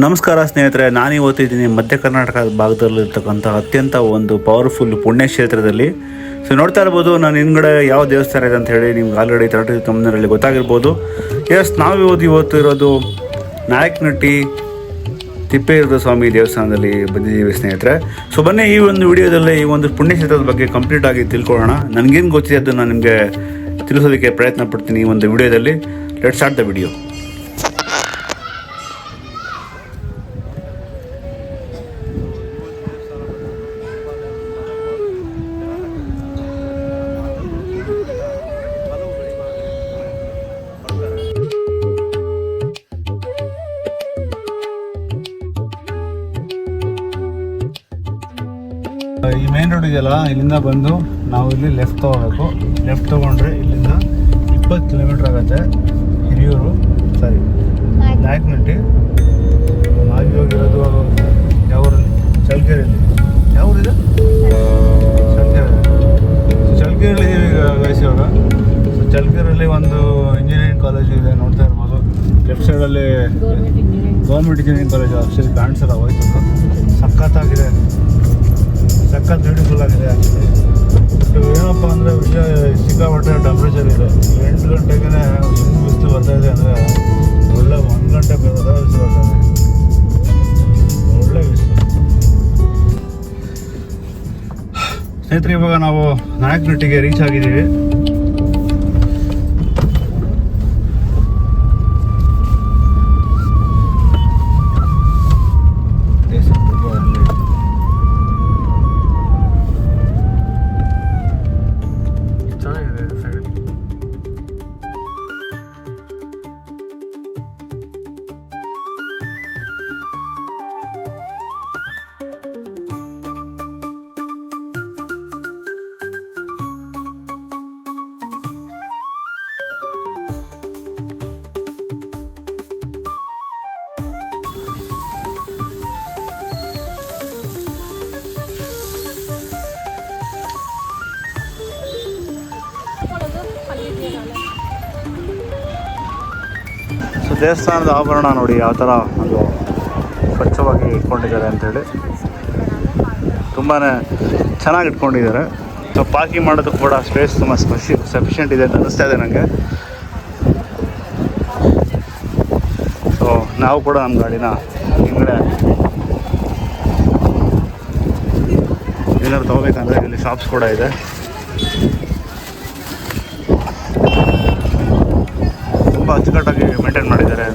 ನಮಸ್ಕಾರ ಸ್ನೇಹಿತರೆ, ನಾನೀ ಓದ್ತಿದ್ದೀನಿ ಮಧ್ಯ ಕರ್ನಾಟಕ ಭಾಗದಲ್ಲಿರ್ತಕ್ಕಂಥ ಅತ್ಯಂತ ಒಂದು ಪವರ್ಫುಲ್ ಪುಣ್ಯಕ್ಷೇತ್ರದಲ್ಲಿ. ಸೊ ನೋಡ್ತಾ ಇರ್ಬೋದು ನಾನು ಹಿಂದ್ಗಡೆ ಯಾವ ದೇವಸ್ಥಾನ ಇದೆ ಅಂತ ಹೇಳಿ ನಿಮ್ಗೆ ಆಲ್ರೆಡಿ ತಮ್ಮನಲ್ಲಿ ಗೊತ್ತಾಗಿರ್ಬೋದು. ನಾವು ಇವತ್ತು ಇರೋದು ನಾಯಕನಹಟ್ಟಿ ತಿಪ್ಪೇರುದ್ರ ಸ್ವಾಮಿ ದೇವಸ್ಥಾನದಲ್ಲಿ ಬಂದಿದ್ದೀವಿ ಸ್ನೇಹಿತರೆ. ಸೊ ಬನ್ನಿ ಈ ಒಂದು ವಿಡಿಯೋದಲ್ಲಿ ಈ ಒಂದು ಪುಣ್ಯಕ್ಷೇತ್ರದ ಬಗ್ಗೆ ಕಂಪ್ಲೀಟ್ ಆಗಿ ತಿಳ್ಕೊಳ್ಳೋಣ. ನನಗೇನು ಗೊತ್ತಿದೆ ಅದನ್ನು ನಿಮಗೆ ತಿಳಿಸೋದಕ್ಕೆ ಪ್ರಯತ್ನ ಪಡ್ತೀನಿ ಈ ಒಂದು ವಿಡಿಯೋದಲ್ಲಿ. Let's start the video. ಈ ಮೇನ್ ರೋಡ್ ಇದೆಯಲ್ಲ, ಇಲ್ಲಿಂದ ಬಂದು ನಾವು ಇಲ್ಲಿ ಲೆಫ್ಟ್ ತೊಗೋಬೇಕು. ಲೆಫ್ಟ್ ತೊಗೊಂಡ್ರೆ ಇಲ್ಲಿಂದ 20 ಕಿಲೋಮೀಟ್ರ್ ಆಗುತ್ತೆ. ಹಿರಿಯೂರು ನಾಯಕನಹಟ್ಟಿ. ನಾವು ಹೋಗಿರೋದು ಯಾವೂರಲ್ಲಿ? ಚಳ್ಳಕೆರೆಯಲ್ಲಿ. ಯಾವ ಊರಿದೆ? ಚಳ್ಳಕೆರೆಯಲ್ಲಿ ವಯಸ್ಸು ಇವಾಗ. ಸೊ ಚಳ್ಳಕೆರೆಯಲ್ಲಿ ಒಂದು ಇಂಜಿನಿಯರಿಂಗ್ ಕಾಲೇಜು ಇದೆ, ನೋಡ್ತಾ ಇರ್ಬೋದು. ಲೆಫ್ಟ್ ಸೈಡಲ್ಲಿ ಗೌರ್ಮೆಂಟ್ ಇಂಜಿನಿಯರಿಂಗ್ ಕಾಲೇಜು. ಆಕ್ಚುಲಿ ಕಾಣಿಸಲ್ಲ, ಹೋಯ್ತು. ಸಖತ್ತಾಗಿದೆ, ಸಖತ್ ಬ್ಯೂಟಿಫುಲ್ ಆಗಿದೆ. ಆ್ಯಕ್ಚುಲಿ ಏನಪ್ಪ ಅಂದರೆ ವಿಷಯ, ಸಿಕ್ಕಾಪಟ್ಟೆ ಟೆಂಪ್ರೇಚರ್ ಇದೆ. 8 ಗಂಟೆಗೆ ಎಷ್ಟು ಬಿಸಿಲು ಬರ್ತಾಯಿದೆ ಅಂದರೆ ಒಳ್ಳೆ 1 ಗಂಟೆ ಬರೋದ ಬಿಸಿಲು ಬರ್ತಾಯಿದೆ, ಒಳ್ಳೆ ಬಿಸಿಲು. ಸ್ನೇಹಿತರೆ, ಇವಾಗ ನಾವು ನಾಯಕನಹಟ್ಟಿಗೆ ರೀಚ್ ಆಗಿದ್ದೀವಿ. ಸೊ ದೇವಸ್ಥಾನದ ಆಭರಣ ನೋಡಿ ಯಾವ ಥರ ಒಂದು ಸ್ವಚ್ಛವಾಗಿ ಇಟ್ಕೊಂಡಿದ್ದಾರೆ ಅಂಥೇಳಿ, ತುಂಬಾ ಚೆನ್ನಾಗಿ ಇಟ್ಕೊಂಡಿದ್ದಾರೆ. ಸೊ ಪಾರ್ಕಿಂಗ್ ಮಾಡೋದಕ್ಕೆ ಕೂಡ ಸ್ಪೇಸ್ ತುಂಬ ಸಫಿಷಿಯೆಂಟ್ ಇದೆ ಅಂತ ಅನ್ನಿಸ್ತಾ ಇದೆ ನನಗೆ. ಸೊ ನಾವು ಕೂಡ ನಮ್ಮ ಗಾಡಿನ ಹಿಂಗಡೆ ಏನಾದ್ರು ತೊಗೋಬೇಕಂದ್ರೆ ಇಲ್ಲಿ ಶಾಪ್ಸ್ ಕೂಡ ಇದೆ. ತುಂಬ ಅಚ್ಚುಕಟ್ಟಾಗಿ ಮೇಂಟೈನ್ ಮಾಡಿದ್ದಾರೆ.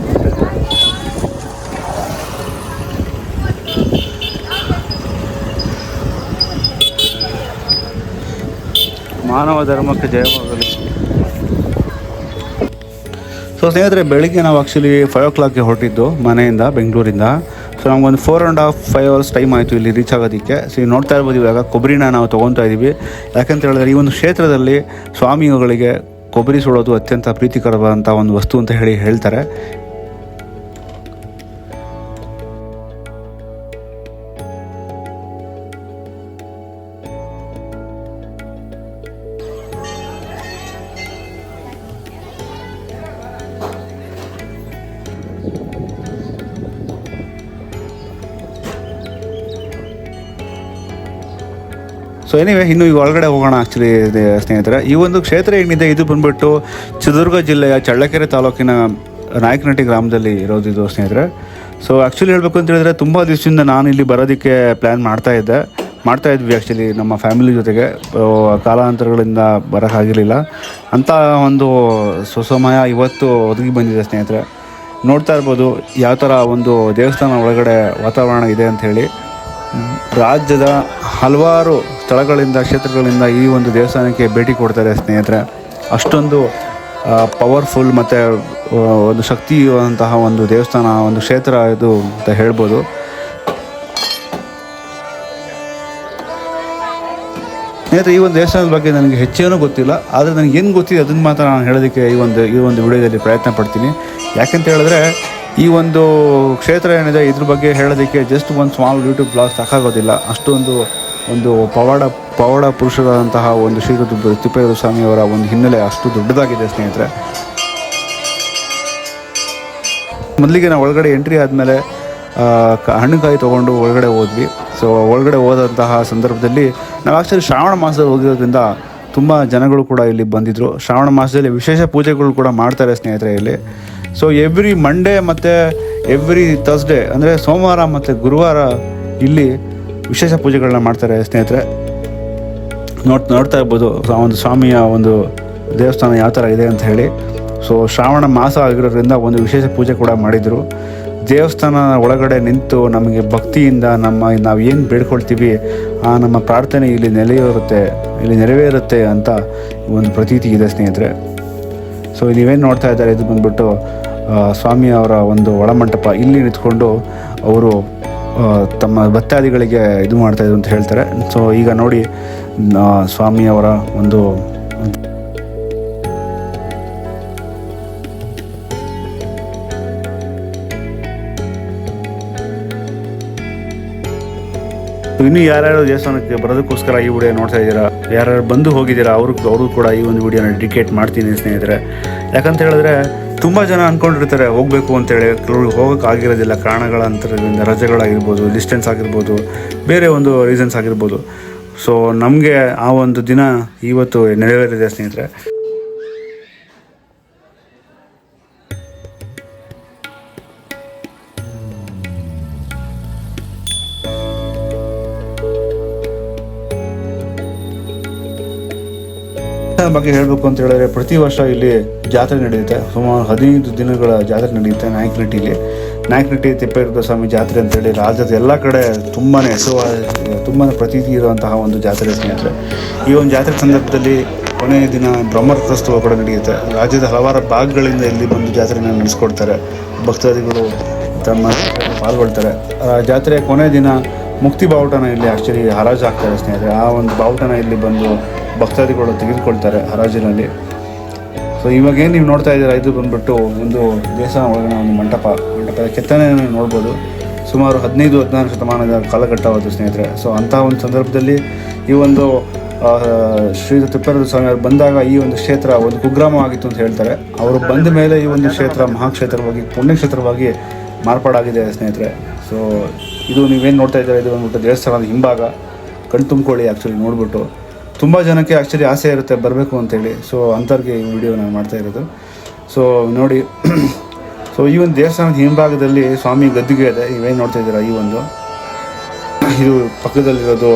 ಮಾನವ ಧರ್ಮಕ್ಕೆ ಜಯವಾಗಲಿ. ಸೊ ಸ್ನೇಹಿತರೆ, ಬೆಳಿಗ್ಗೆ ನಾವು ಆ್ಯಕ್ಚುಲಿ 5 o'clockಗೆ ಹೊರಟಿದ್ದು ಮನೆಯಿಂದ, ಬೆಂಗಳೂರಿಂದ. ಸೊ ನಮಗೊಂದು 4.5-5 hours ಟೈಮ್ ಆಯಿತು ಇಲ್ಲಿ ರೀಚ್ ಆಗೋದಕ್ಕೆ. ಸೊ ನೀವು ನೋಡ್ತಾ ಇರ್ಬೋದು, ಇವಾಗ ಕೊಬ್ಬರಿನ ನಾವು ತೊಗೊತಾ ಇದ್ದೀವಿ. ಯಾಕಂತ ಹೇಳಿದ್ರೆ ಈ ಒಂದು ಕ್ಷೇತ್ರದಲ್ಲಿ ಸ್ವಾಮಿಗಳಿಗೆ ಕೊಬ್ಬರಿ ಸುಡೋದು ಅತ್ಯಂತ ಪ್ರೀತಿಕರವಾದಂಥ ಒಂದು ವಸ್ತು ಅಂತ ಹೇಳ್ತಾರೆ. ಸೊ ಎನಿವೆ, ಇನ್ನು ಈಗ ಒಳಗಡೆ ಹೋಗೋಣ. ಆ್ಯಕ್ಚುಲಿ ಸ್ನೇಹಿತರೆ, ಈ ಒಂದು ಕ್ಷೇತ್ರ ಏನಿದೆ ಇದು ಬಂದುಬಿಟ್ಟು ಚಿತ್ರದುರ್ಗ ಜಿಲ್ಲೆಯ ಚಳ್ಳಕೆರೆ ತಾಲೂಕಿನ ನಾಯಕನಹಟ್ಟಿ ಗ್ರಾಮದಲ್ಲಿ ಇರೋದು ಇದು ಸ್ನೇಹಿತರೆ. ಸೊ ಆ್ಯಕ್ಚುಲಿ ಹೇಳಬೇಕು ಅಂತ ಹೇಳಿದ್ರೆ, ತುಂಬ ದಿವಸದಿಂದ ನಾನು ಇಲ್ಲಿ ಬರೋದಕ್ಕೆ ಪ್ಲ್ಯಾನ್ ಮಾಡ್ತಾ ಇದ್ವಿ ಆ್ಯಕ್ಚುಲಿ ನಮ್ಮ ಫ್ಯಾಮಿಲಿ ಜೊತೆಗೆ. ಕಾಲಾಂತರಗಳಿಂದ ಬರೋಕ್ಕಾಗಿರಲಿಲ್ಲ ಅಂಥ ಒಂದು ಸುಸಮಯ ಇವತ್ತು ಒದಗಿ ಬಂದಿದೆ ಸ್ನೇಹಿತರೆ. ನೋಡ್ತಾ ಇರ್ಬೋದು ಯಾವ ಥರ ಒಂದು ದೇವಸ್ಥಾನ ಒಳಗಡೆ ವಾತಾವರಣ ಇದೆ ಅಂಥೇಳಿ. ರಾಜ್ಯದ ಹಲವಾರು ಸ್ಥಳಗಳಿಂದ, ಕ್ಷೇತ್ರಗಳಿಂದ ಈ ಒಂದು ದೇವಸ್ಥಾನಕ್ಕೆ ಭೇಟಿ ಕೊಡ್ತಾರೆ ಸ್ನೇಹಿತರೆ. ಅಷ್ಟೊಂದು ಪವರ್ಫುಲ್ ಮತ್ತು ಒಂದು ಶಕ್ತಿಯುವಂತಹ ಒಂದು ದೇವಸ್ಥಾನ, ಒಂದು ಕ್ಷೇತ್ರ ಇದು ಅಂತ ಹೇಳ್ಬೋದು. ಸ್ನೇಹಿತರೆ, ಈ ಒಂದು ದೇವಸ್ಥಾನದ ಬಗ್ಗೆ ನನಗೆ ಹೆಚ್ಚೇನೂ ಗೊತ್ತಿಲ್ಲ, ಆದರೆ ನನಗೆ ಏನು ಗೊತ್ತಿದೆ ಅದನ್ನು ಮಾತ್ರ ನಾನು ಹೇಳೋದಕ್ಕೆ ಈ ಒಂದು ವಿಡಿಯೋದಲ್ಲಿ ಪ್ರಯತ್ನ ಪಡ್ತೀನಿ. ಯಾಕೆಂತ ಹೇಳಿದ್ರೆ ಈ ಒಂದು ಕ್ಷೇತ್ರ ಏನಿದೆ ಇದ್ರ ಬಗ್ಗೆ ಹೇಳೋದಕ್ಕೆ ಜಸ್ಟ್ ಒಂದು ಸ್ಮಾಲ್ ಯೂಟ್ಯೂಬ್ ಬ್ಲಾಗ್ ಸಾಕಾಗೋದಿಲ್ಲ. ಅಷ್ಟೊಂದು ಒಂದು ಪವಾಡ ಪುರುಷರಾದಂತಹ ಒಂದು ಶ್ರೀ ತಿಪ್ಪೇರುದ್ರ ಸ್ವಾಮಿಯವರ ಒಂದು ಹಿನ್ನೆಲೆ ಅಷ್ಟು ದೊಡ್ಡದಾಗಿದೆ ಸ್ನೇಹಿತರೆ. ಮೊದಲಿಗೆ ನಾವು ಒಳಗಡೆ ಎಂಟ್ರಿ ಆದಮೇಲೆ ಹಣ್ಣುಕಾಯಿ ತೊಗೊಂಡು ಒಳಗಡೆ ಹೋದ್ವಿ. ಸೊ ಒಳಗಡೆ ಹೋದಂತಹ ಸಂದರ್ಭದಲ್ಲಿ ನಾವು ಆ್ಯಕ್ಚುಲಿ ಶ್ರಾವಣ ಮಾಸದಲ್ಲಿ ಹೋಗಿರೋದ್ರಿಂದ ತುಂಬ ಜನಗಳು ಕೂಡ ಇಲ್ಲಿ ಬಂದಿದ್ದರು. ಶ್ರಾವಣ ಮಾಸದಲ್ಲಿ ವಿಶೇಷ ಪೂಜೆಗಳು ಕೂಡ ಮಾಡ್ತಾರೆ ಸ್ನೇಹಿತರೆ ಇಲ್ಲಿ. ಸೊ ಎವ್ರಿ ಮಂಡೇ ಮತ್ತು ಎವ್ರಿ ಥರ್ಸ್ಡೇ ಅಂದರೆ ಸೋಮವಾರ ಮತ್ತು ಗುರುವಾರ ಇಲ್ಲಿ ವಿಶೇಷ ಪೂಜೆಗಳನ್ನ ಮಾಡ್ತಾರೆ ಸ್ನೇಹಿತರೆ. ನೋಡ್ತಾ ಇರ್ಬೋದು ಒಂದು ಸ್ವಾಮಿಯ ಒಂದು ದೇವಸ್ಥಾನ ಯಾವ ಥರ ಇದೆ ಅಂತ ಹೇಳಿ. ಸೊ ಶ್ರಾವಣ ಮಾಸ ಆಗಿರೋದ್ರಿಂದ ಒಂದು ವಿಶೇಷ ಪೂಜೆ ಕೂಡ ಮಾಡಿದರು. ದೇವಸ್ಥಾನ ಒಳಗಡೆ ನಿಂತು ನಮಗೆ ಭಕ್ತಿಯಿಂದ ನಾವು ಏನು ಬೇಡ್ಕೊಳ್ತೀವಿ ಆ ನಮ್ಮ ಪ್ರಾರ್ಥನೆ ಇಲ್ಲಿ ನೆರವೇರುತ್ತೆ ಅಂತ ಒಂದು ಪ್ರತೀತಿ ಇದೆ ಸ್ನೇಹಿತರೆ. ಸೊ ನೀವೇನು ನೋಡ್ತಾ ಇದ್ದಾರೆ ಇದು ಬಂದ್ಬಿಟ್ಟು ಸ್ವಾಮಿಯವರ ಒಂದು ಒಳಮಂಟಪ. ಇಲ್ಲಿ ನಿಂತ್ಕೊಂಡು ಅವರು ತಮ್ಮ ಭಕ್ತಾದಿಗಳಿಗೆ ಇದು ಮಾಡ್ತಾಯಿದ್ರು ಅಂತ ಹೇಳ್ತಾರೆ. ಸೊ ಈಗ ನೋಡಿ ಸ್ವಾಮಿಯವರ ಒಂದು ಇನ್ನೂ ಯಾರ್ಯಾರು ದೇವಸ್ಥಾನಕ್ಕೆ ಬರೋದಕ್ಕೋಸ್ಕರ ಈ ವಿಡಿಯೋ ನೋಡ್ತಾ ಇದ್ದೀರಾ, ಯಾರ್ಯಾರು ಬಂದು ಹೋಗಿದ್ದೀರಾ ಅವ್ರಿಗೂ ಕೂಡ ಈ ಒಂದು ವಿಡಿಯೋನ ಡೆಡಿಕೇಟ್ ಮಾಡ್ತೀನಿ ಸ್ನೇಹಿತರೆ. ಯಾಕಂತ ಹೇಳಿದ್ರೆ ತುಂಬ ಜನ ಅಂದ್ಕೊಂಡಿರ್ತಾರೆ ಹೋಗಬೇಕು ಅಂತೇಳಿ, ಕೆಲವ್ರಿಗೆ ಹೋಗೋಕ್ಕಾಗಿರೋದಿಲ್ಲ ಕಾರಣಗಳ ಅಂತರದಿಂದ, ರಜೆಗಳಾಗಿರ್ಬೋದು, ಡಿಸ್ಟೆನ್ಸ್ ಆಗಿರ್ಬೋದು, ಬೇರೆ ಒಂದು ರೀಸನ್ಸ್ ಆಗಿರ್ಬೋದು. ಸೊ ನಮಗೆ ಆ ಒಂದು ದಿನ ಇವತ್ತು ನೆರವೇರಿದೆ ಸ್ನೇಹಿತರೆ. ಬಗ್ಗೆ ಹೇಳಬೇಕು ಅಂತ ಹೇಳಿದ್ರೆ ಪ್ರತಿ ವರ್ಷ ಇಲ್ಲಿ ಜಾತ್ರೆ ನಡೆಯುತ್ತೆ. ಸುಮಾರು 15 ದಿನಗಳ ಜಾತ್ರೆ ನಡೆಯುತ್ತೆ ನಾಯಕನಹಟ್ಟಿಯಲ್ಲಿ. ನಾಯಕನಹಟ್ಟಿ ತಿಪ್ಪೇರುದ್ರ ಸ್ವಾಮಿ ಜಾತ್ರೆ ಅಂತೇಳಿ ರಾಜ್ಯದ ಎಲ್ಲ ಕಡೆ ತುಂಬಾ ತುಂಬಾ ಪ್ರತೀತಿ ಇರುವಂತಹ ಒಂದು ಜಾತ್ರೆ ಸ್ನೇಹಿತರೆ. ಈ ಒಂದು ಜಾತ್ರೆ ಸಂದರ್ಭದಲ್ಲಿ ಕೊನೆಯ ದಿನ ಬ್ರಹ್ಮರಥೋತ್ಸವ ಕೂಡ ನಡೆಯುತ್ತೆ. ರಾಜ್ಯದ ಹಲವಾರು ಭಾಗಗಳಿಂದ ಇಲ್ಲಿ ಬಂದು ಜಾತ್ರೆನ ನಡೆಸ್ಕೊಡ್ತಾರೆ. ಭಕ್ತಾದಿಗಳು ತಮ್ಮ ಪಾಲ್ಗೊಳ್ತಾರೆ. ಜಾತ್ರೆಯ ಕೊನೆಯ ದಿನ ಮುಕ್ತಿ ಬಾವುಟನ ಇಲ್ಲಿ ಆ್ಯಕ್ಚುಲಿ ಹರಾಜು ಹಾಕ್ತಾರೆ ಸ್ನೇಹಿತರೆ. ಆ ಒಂದು ಬಾವುಟನ ಇಲ್ಲಿ ಬಂದು ಭಕ್ತಾದಿಗಳು ತೆಗೆದುಕೊಳ್ತಾರೆ ಹರಾಜಿನಲ್ಲಿ. ಸೊ ಇವಾಗೇನು ನೀವು ನೋಡ್ತಾ ಇದ್ದೀರಾ ಇದು ಬಂದ್ಬಿಟ್ಟು ಒಂದು ದೇವಸ್ಥಾನ ಒಳಗಿನ ಒಂದು ಮಂಟಪದ ಕೆತ್ತನೆಯನ್ನು ನೋಡ್ಬೋದು. ಸುಮಾರು 15-16 ಶತಮಾನದ ಕಾಲಘಟ್ಟವಾದ ಸ್ನೇಹಿತರೆ. ಸೊ ಅಂತಹ ಒಂದು ಸಂದರ್ಭದಲ್ಲಿ ಈ ಒಂದು ಶ್ರೀ ತಿಪ್ಪೇರುದ್ರ ಸ್ವಾಮಿಯವರು ಬಂದಾಗ ಈ ಒಂದು ಕ್ಷೇತ್ರ ಒಂದು ಕುಗ್ರಾಮ ಆಗಿತ್ತು ಅಂತ ಹೇಳ್ತಾರೆ. ಅವರು ಬಂದ ಮೇಲೆ ಈ ಒಂದು ಕ್ಷೇತ್ರ ಮಹಾಕ್ಷೇತ್ರವಾಗಿ ಪುಣ್ಯಕ್ಷೇತ್ರವಾಗಿ ಮಾರ್ಪಾಡಾಗಿದೆ ಸ್ನೇಹಿತರೆ. ಸೊ ಇದು ನೀವೇನು ನೋಡ್ತಾ ಇದ್ದೀರಾ ಇದು ಬಂದ್ಬಿಟ್ಟು ದೇವಸ್ಥಾನದ ಹಿಂಭಾಗ. ಕಣ್ ತುಂಬ್ಕೊಳ್ಳಿ ಆ್ಯಕ್ಚುಲಿ ನೋಡ್ಬಿಟ್ಟು. ತುಂಬ ಜನಕ್ಕೆ ಆ್ಯಕ್ಚುಲಿ ಆಸೆ ಇರುತ್ತೆ ಬರಬೇಕು ಅಂತೇಳಿ. ಸೊ ಅಂಥವ್ರಿಗೆ ಈ ವಿಡಿಯೋ ನಾನು ಮಾಡ್ತಾ ಇರೋದು. ಸೊ ನೋಡಿ, ಸೊ ಈ ಒಂದು ದೇವಸ್ಥಾನದ ಹಿಂಭಾಗದಲ್ಲಿ ಸ್ವಾಮಿ ಗದ್ದಿಗೆ ಇದೆ. ನೀವೇನು ನೋಡ್ತಾ ಇದ್ದೀರಾ ಇದು ಪಕ್ಕದಲ್ಲಿರೋದು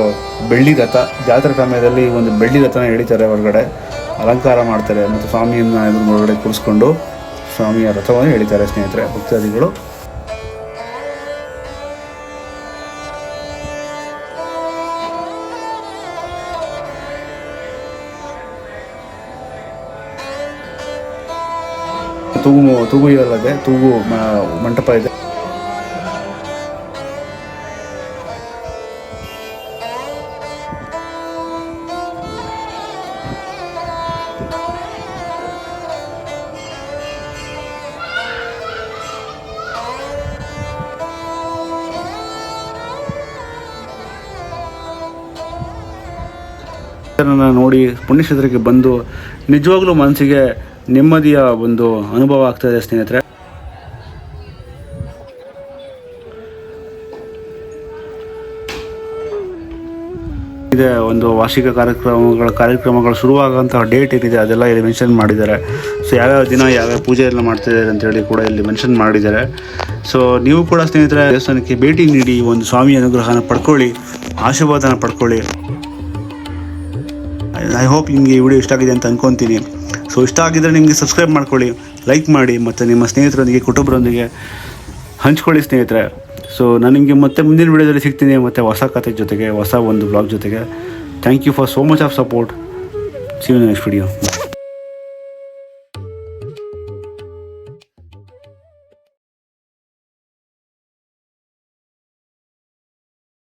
ಬೆಳ್ಳಿ ರಥ. ಜಾತ್ರೆ ಸಮಯದಲ್ಲಿ ಈ ಒಂದು ಬೆಳ್ಳಿ ರಥನ ಎಳಿತಾರೆ, ಹೊರಗಡೆ ಅಲಂಕಾರ ಮಾಡ್ತಾರೆ ಮತ್ತು ಸ್ವಾಮಿಯನ್ನು ಹೊರಗಡೆ ಕೂರಿಸ್ಕೊಂಡು ಸ್ವಾಮಿಯ ರಥವನ್ನು ಎಳಿತಾರೆ ಸ್ನೇಹಿತರೆ ಭಕ್ತಾದಿಗಳು. ತೂಗು ಇರಲ್ಲದೆ ತೂಗು ಮಂಟಪ ಇದೆ. ನೋಡಿ ಪುಣ್ಯಕ್ಷೇತ್ರಕ್ಕೆ ಬಂದು ನಿಜವಾಗ್ಲೂ ಮನಸ್ಸಿಗೆ ನೆಮ್ಮದಿಯ ಒಂದು ಅನುಭವ ಆಗ್ತಾಯಿದೆ ಸ್ನೇಹಿತರೆ. ಇದೆ ಒಂದು ವಾರ್ಷಿಕ ಕಾರ್ಯಕ್ರಮಗಳು ಶುರುವಾಗುವಂತಹ ಡೇಟ್ ಏನಿದೆ ಅದೆಲ್ಲ ಇಲ್ಲಿ ಮೆನ್ಷನ್ ಮಾಡಿದ್ದಾರೆ. ಸೊ ಯಾವ್ಯಾವ ದಿನ ಯಾವ್ಯಾವ ಪೂಜೆ ಎಲ್ಲ ಮಾಡ್ತಿದ್ದಾರೆ ಅಂತೇಳಿ ಕೂಡ ಇಲ್ಲಿ ಮೆನ್ಷನ್ ಮಾಡಿದ್ದಾರೆ. ಸೊ ನೀವು ಕೂಡ ಸ್ನೇಹಿತರೆ ದೇವಸ್ಥಾನಕ್ಕೆ ಭೇಟಿ ನೀಡಿ ಒಂದು ಸ್ವಾಮಿ ಅನುಗ್ರಹನ ಪಡ್ಕೊಳ್ಳಿ, ಆಶೀರ್ವಾದನ ಪಡ್ಕೊಳ್ಳಿ. ಐ ಹೋಪ್ ನಿಮಗೆ ಈ ವಿಡಿಯೋ ಇಷ್ಟ ಆಗಿದೆ ಅಂತ ಅಂದ್ಕೊತೀನಿ. ಸೊ ಇಷ್ಟ ಆಗಿದ್ದರೆ ನಿಮಗೆ ಸಬ್ಸ್ಕ್ರೈಬ್ ಮಾಡ್ಕೊಳ್ಳಿ, ಲೈಕ್ ಮಾಡಿ ಮತ್ತು ನಿಮ್ಮ ಸ್ನೇಹಿತರೊಂದಿಗೆ ಕುಟುಂಬರೊಂದಿಗೆ ಹಂಚ್ಕೊಳ್ಳಿ ಸ್ನೇಹಿತರೆ. ಸೊ ನಾನು ನಿಮಗೆ ಮತ್ತೆ ಮುಂದಿನ ವಿಡಿಯೋದಲ್ಲಿ ಸಿಗ್ತೀನಿ ಮತ್ತು ಹೊಸ ಕಥೆ ಜೊತೆಗೆ, ಹೊಸ ಒಂದು ಬ್ಲಾಗ್ ಜೊತೆಗೆ. Thank you for so much of support. See you in next video.